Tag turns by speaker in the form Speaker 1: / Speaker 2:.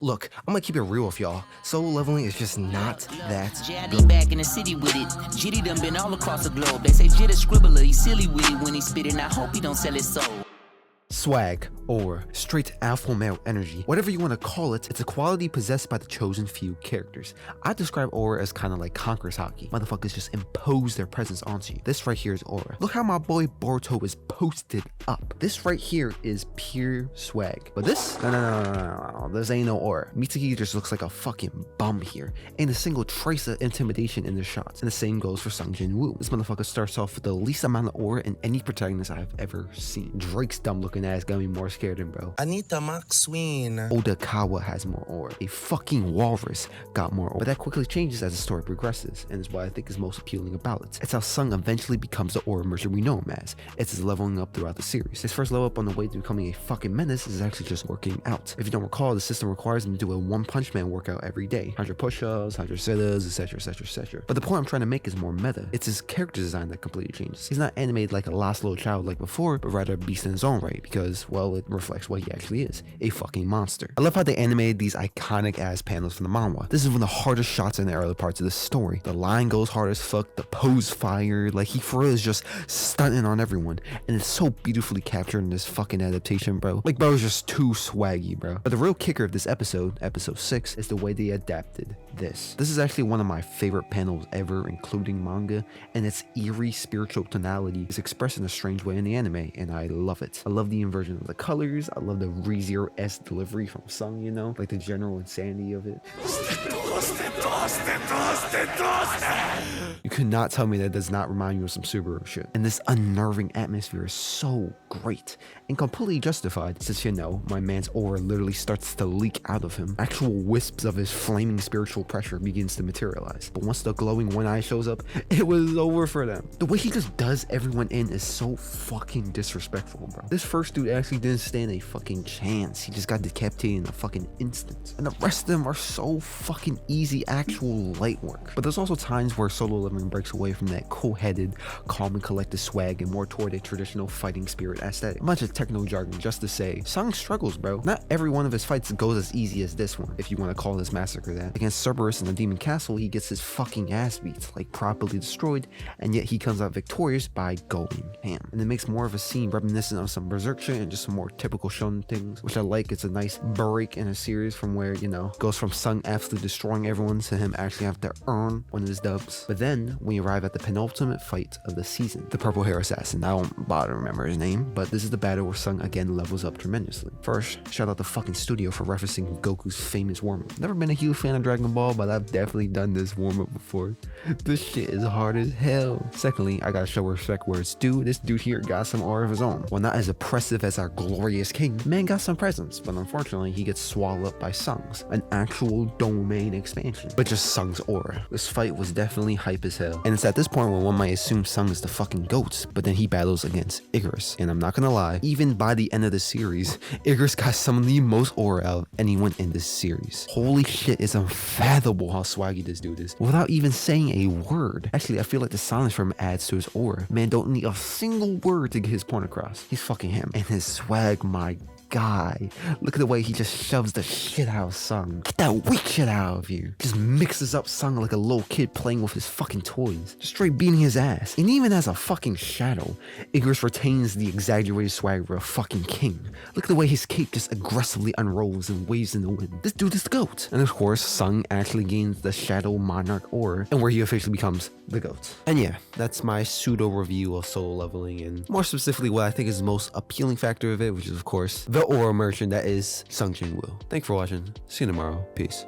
Speaker 1: Look, I'm gonna keep it real with y'all. Solo leveling is just not that
Speaker 2: JID
Speaker 1: good.
Speaker 2: back in the city with it. Jitty done been all across the globe. They say Jit a scribbler, he silly with it when he spit it. And I hope he don't sell his soul.
Speaker 1: Swag, aura, straight alpha male energy, whatever you want to call it, it's a quality possessed by the chosen few characters. I describe aura as kind of like Conqueror's hockey. Motherfuckers just impose their presence onto you. This right here is aura. Look how my boy Boruto is posted up. This right here is pure swag. But this, no, this ain't no aura. Mitsuki just looks like a fucking bum here. Ain't a single trace of intimidation in the shots. And the same goes for Sung Jin Woo. This motherfucker starts off with the least amount of aura in any protagonist I've ever seen. Drake's dumb looking ass got me more scared than bro.
Speaker 3: Anita Maxwin.
Speaker 1: Odakawa has more aura. A fucking walrus got more aura. But that quickly changes as the story progresses, and is what I think is most appealing about it. It's how Sung eventually becomes the aura merchant we know him as. It's his leveling up throughout the series. His first level up on the way to becoming a fucking menace is actually just working out. If you don't recall, the system requires him to do a One Punch Man workout every day. 100 push-ups, 100 sit-ups, etc, etc, etc. But the point I'm trying to make is more meta. It's his character design that completely changes. He's not animated like a lost little child like before, but rather a beast in his own right, because, well, it reflects what he actually is, a fucking monster. I love how they animated these iconic ass panels from the manhwa. This is one of the hardest shots in the early parts of the story. The line goes hard as fuck, the pose fire, like he for real is just stunting on everyone, and it's so beautifully captured in this fucking adaptation, bro. Like, bro is just too swaggy, bro. But the real kicker of this episode 6, is the way they adapted this. This is actually one of my favorite panels ever, including manga, and its eerie spiritual tonality is expressed in a strange way in the anime, and I love it. I love the inversion of the colors, I love the ReZero-esque delivery from Sung, you know, like the general insanity of it. You could not tell me that does not remind you of some Subaru shit. And this unnerving atmosphere is so great and completely justified, since, you know, my man's aura literally starts to leak out of him. Actual wisps of his flaming spiritual pressure begins to materialize. But once the glowing one eye shows up, it was over for them. The way he just does everyone in is so fucking disrespectful, bro. This first dude actually didn't stand a fucking chance. He just got decapitated in a fucking instant. And the rest of them are so fucking easy actual light work. But there's also times where solo leveling breaks away from that cool-headed, calm and collected swag and more toward a traditional fighting spirit aesthetic. A bunch of techno jargon just to say, Sung struggles, bro. Not every one of his fights goes as easy as this one, if you want to call this massacre that. Against Cerberus in the Demon Castle, he gets his fucking ass beat, like properly destroyed, and yet he comes out victorious by going ham. And it makes more of a scene reminiscent of some Berserk shit and just some more typical shonen things, which I like. It's a nice break in a series from where, you know, goes from Sung absolutely destroying everyone to him actually have to earn one of his dubs. But then we arrive at the penultimate fight of the season, the Purple Hair Assassin. I don't bother to remember his name, but this is the battle where Sung again levels up tremendously. First, shout out the fucking studio for referencing Goku's famous warm-up. Never been a huge fan of Dragon Ball, but I've definitely done this warm-up before. This shit is hard as hell. Secondly, I gotta show respect where it's due. This dude here got some aura of his own. While not as oppressive as our glorious king, man got some presence, but unfortunately he gets swallowed up by Sung's, an actual domain expansion, but just Sung's aura. This fight was definitely hype as hell, and it's at this point where one might assume Sung is the fucking GOAT, but then he battles against Icarus, and I'm not gonna lie, even by the end of the series, Icarus got some of the most aura out of anyone in this series. Holy shit, it's unfathomable how swaggy this dude is, without even saying a word. Actually, I feel like the silence from him adds to his aura. Man don't need a single word to get his point across. He's fucking him. And his swag, my guy. Look at the way he just shoves the shit out of Sung. Get that weak shit out of you. Just mixes up Sung like a little kid playing with his fucking toys. Just straight beating his ass. And even as a fucking shadow, Icarus retains the exaggerated swagger of a fucking king. Look at the way his cape just aggressively unrolls and waves in the wind. This dude is the GOAT. And of course, Sung actually gains the Shadow Monarch aura, and where he officially becomes the GOAT. And yeah, that's my pseudo review of solo leveling, and more specifically what I think is the most appealing factor of it, which is of course the aura merchant that is Sung Jin Woo. Thanks for watching. See you tomorrow. Peace.